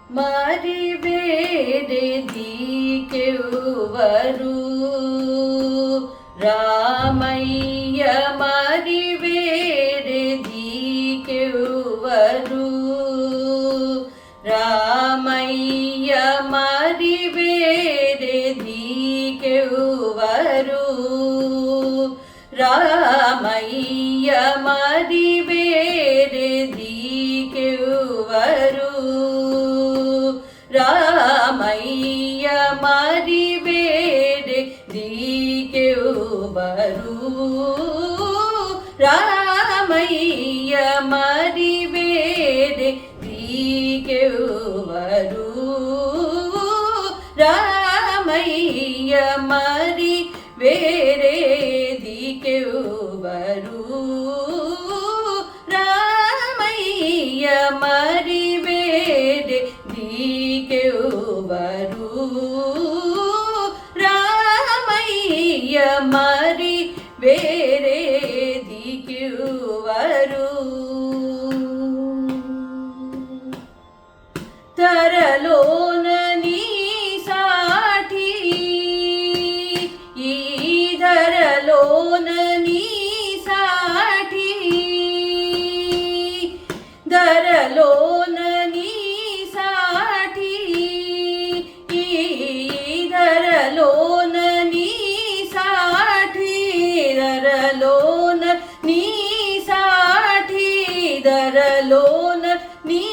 మరి వేరే దిక్కెవ్వరు రామయ్య మరి వేరే దిక్కెవ్వరు రామయ్య మరి వేరే దిక్కెవ్వరు రామయ్య మరి వేరే దిక్కెవ్వరు రామయ్య మరి వేరే దిక్కెవ్వరు రామయ్య మరి వేరే దిక్కెవ్వరు రామయ్య మరి వేరే దిక్కెవ్వరు రామయ్య మరి వేరే దిక్కెవ్వరు రామయ్య మరి వేరే దిక్కెవ్వరు తరలోన నీ సాటి ఈ ధరలోన నీ సాటి ధరలోన నీ సాటి ఈ ధరలోన నీ సాటి ధరలోన నీ సాటి ధరలోన నీ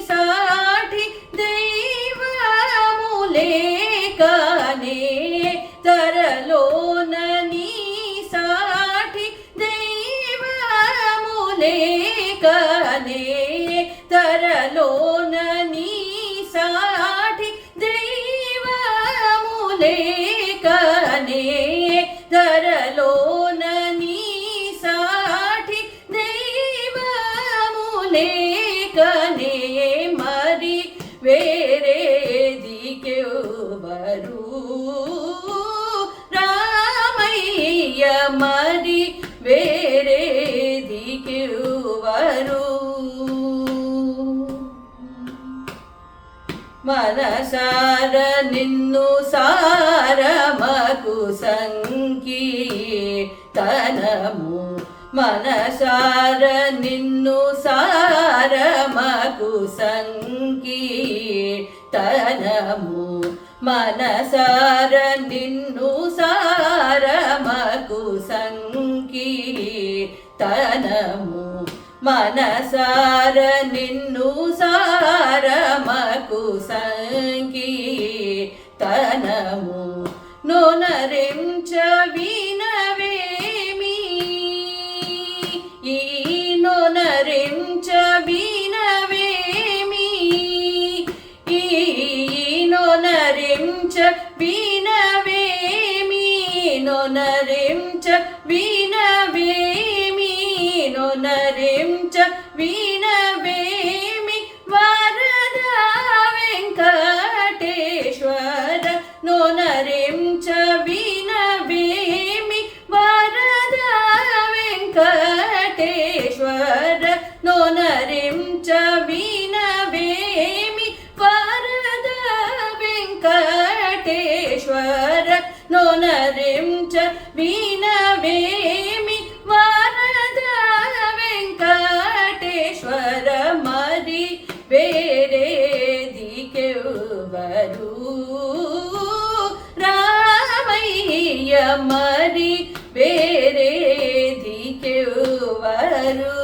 సాటి దైవములే కానే ధరలోన నీ సాటి దైవములే కానే ధరలోన నీ సాటి దైవములే కానే ధరలోన నీ సాటి దైవములే కానే మరి వేరే దిక్కెవ్వరు రామయ్య మరి వేరే దిక్కెవ్వరు మనసార నిన్ను సారమగు సంకీర్తనము మనసార నిన్ను సారమగు సంకీర్తనము మనసార నిన్ను సారమగు సంకీర్తనము మనసార నిన్ను సారమగు సంకీర్తనము నొనరించ వినవేమి ఈ నొనరించ వినవేమి ఈ నొనరించ వినవేమి నొనరించ వినవేమి నొనరించ వినవేమి వరద వెంకటేశ్వర నొనరించ వినవేమి వరద వెంకటేశ్వర నొనరించ వినవేమి వరద వెంకటేశ్వర నొనరించ వినవేమి వరద వెంకటేశ్వర మరి వేరే దిక్కెవ్వరు రామయ్య మరి వేరే దిక్కెవ్వరు